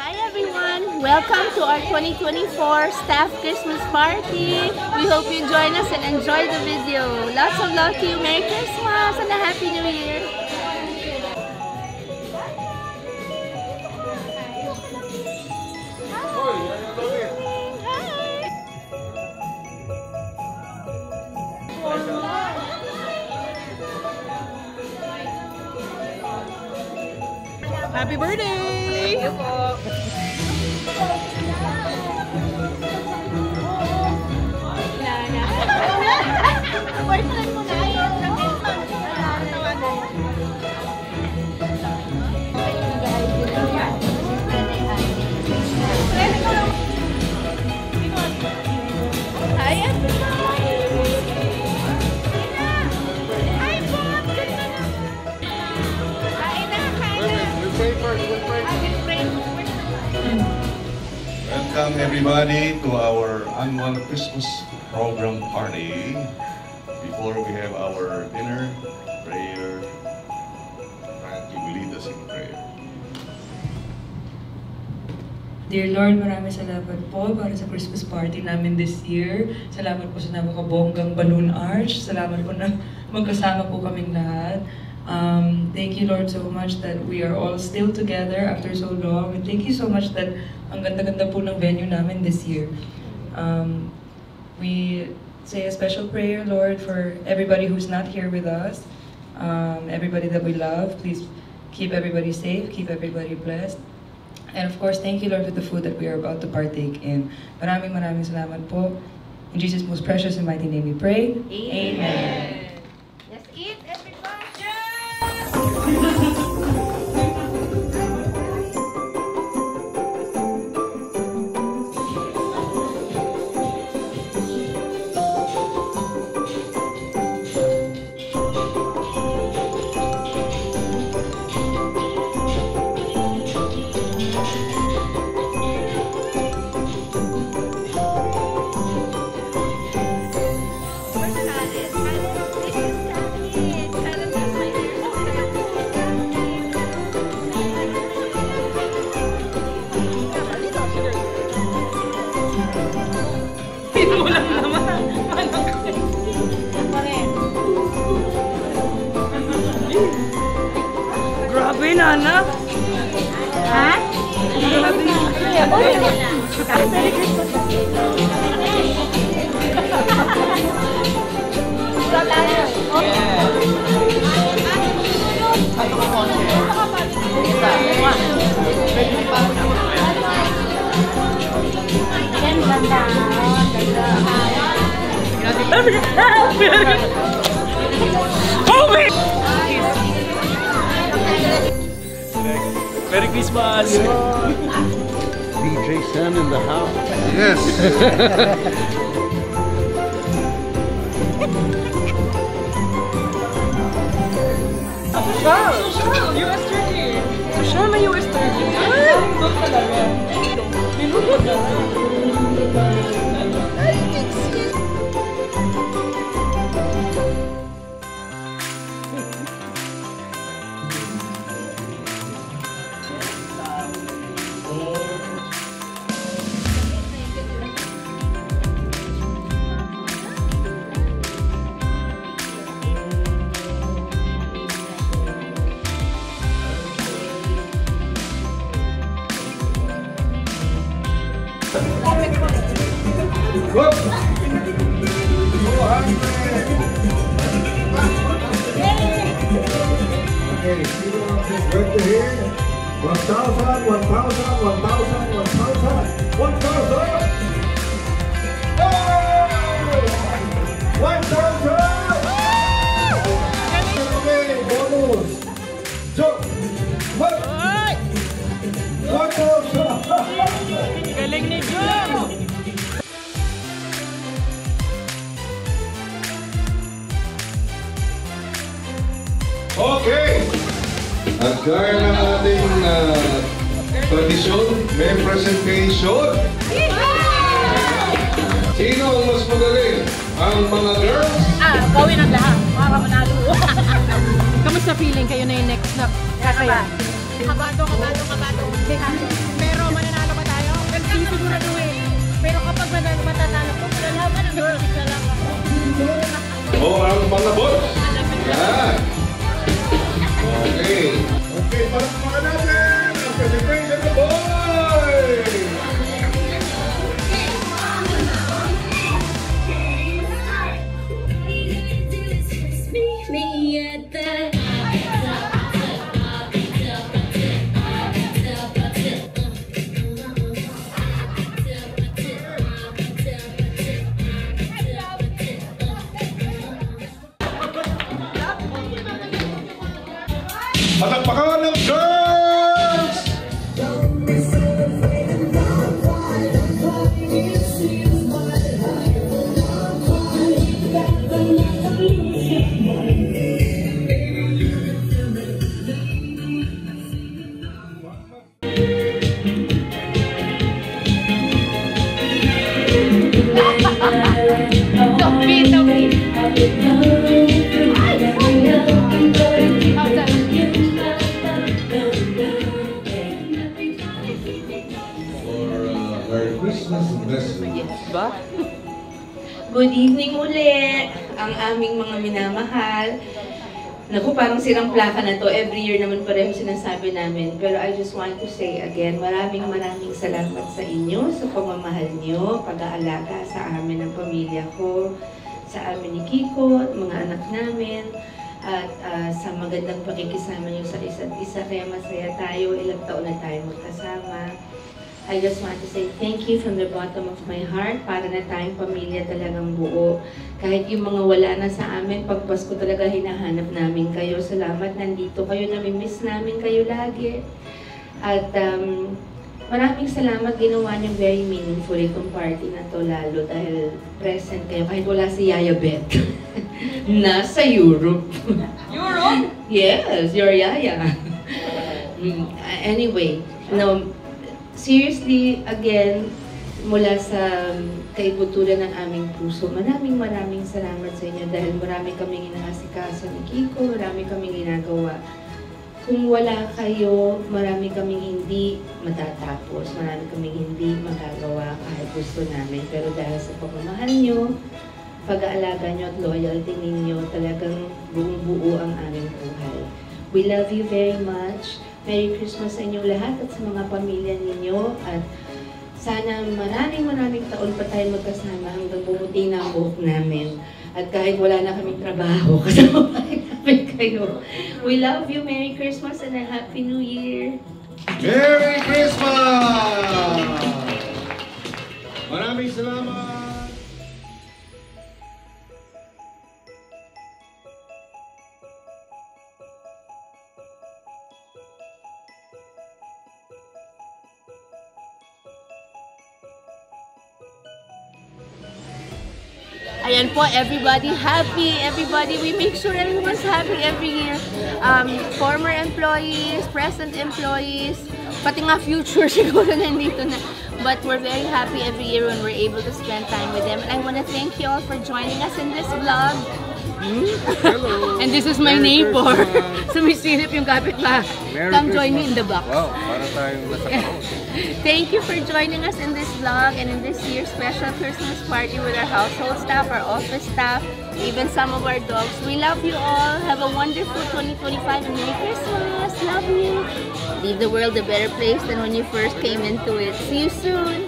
Hi everyone! Welcome to our 2024 staff Christmas party. We hope you join us and enjoy the video. Lots of love to you. Merry Christmas and a Happy New Year! Happy birthday! Thank you po. Boyfriend mo na yun. Hi everybody! Hi Bob! Kain na! Welcome everybody to our annual Christmas program party. Before we have our dinner, prayer, Frankie will lead us in prayer. Dear Lord, maraming salamat po para sa Christmas party namin this year. Salamat po sa napakabonggang balloon arch. Salamat po na magkasama po kaming lahat. Thank you Lord so much that we are all still together after so long. And thank you so much that ang ganda-ganda po ng venue namin this year. We say a special prayer, Lord, for everybody who's not here with us, everybody that we love. Please keep everybody safe, keep everybody blessed. And of course, thank you Lord for the food that we are about to partake in. Maraming salamat po. In Jesus' most precious and mighty name we pray. Amen. Let's eat everybody! Grabe, Nana! Ha? Merry Christmas! DJ Sam in the house. Yes! US turkey! Social may US turkey! Ay! Doon talaga! Minuto na! Ay, Okay, you want to work here? 1,000, 1,000, 1,000, 1,000, 1,000! Oh! 1,000! Okay, bonus! Jump! What? 1,000! galing ni Jom! Okay! At gaya ng ating tradisyon, may presentation. Sino ang mas magaling? Ang mga girls? Gawin ang lahat. Para manalo. Kamusta feeling kayo na yung next na? Kaya. Kabado. Pero malabot. Yan. Okay. Okay, palakpakan natin ang celebration of boy! Me at the Palakpakan ng girls! Merry Christmas and blessings. Good evening uli, ang aming mga minamahal. Naku, parang sirang plaka na to. Every year naman pareho sinasabi namin. Pero I just want to say again, maraming salamat sa inyo, sa pagmamahal nyo, pag-aalaga sa amin ng pamilya ko, sa amin ni Kiko, at mga anak namin, at sa magandang pakikisama nyo sa isa't isa. Kaya masaya tayo, ilang taon na tayo magkasama. I just want to say thank you from the bottom of my heart. Para na tayong pamilya talagang buo. Kahit yung mga wala na sa amin, pag Pasko talaga hinahanap namin kayo. Salamat, nandito kayo, namimiss namin kayo lagi. At maraming salamat, ginawa niyo very meaningful itong party na to, lalo dahil present kayo. Kahit wala si Yaya Beth. Nasa Europe. Europe? Yes, your Yaya. Anyway, no, seriously, again, mula sa kaibuturan ng aming puso, maraming salamat sa inyo dahil marami kaming inaasikaso ni Kiko, marami kaming ginagawa. Kung wala kayo, marami kaming hindi matatapos, marami kaming hindi magagawa kahit gusto namin. Pero dahil sa pagmamahal nyo, pag-aalaga nyo at loyalty ninyo, talagang buong-buo ang aming buhay. We love you very much. Merry Christmas sa inyong lahat at sa mga pamilya ninyo. At sana maraming taon pa tayo magkasama hanggang bumuti na ang buhok namin. At kahit wala na kaming trabaho, kasama pa rin namin kayo. We love you. Merry Christmas and a Happy New Year. Merry Christmas! Maraming salamat! Ayan po, everybody happy. Everybody, we make sure everyone's happy every year. Former employees, present employees, pati nga future siguro nandito na. But we're very happy every year when we're able to spend time with them. And I want to thank you all for joining us in this vlog. Hello. And this is my neighbor. Sumisilip yung kapitbahay. Come join me in the box. Wow, para tayong nasa crowd. Thank you for joining us in this vlog and in this year's special Christmas party with our household staff, our office staff, even some of our dogs. We love you all. Have a wonderful 2025 and Merry Christmas. Love you. Leave the world a better place than when you first came into it. See you soon.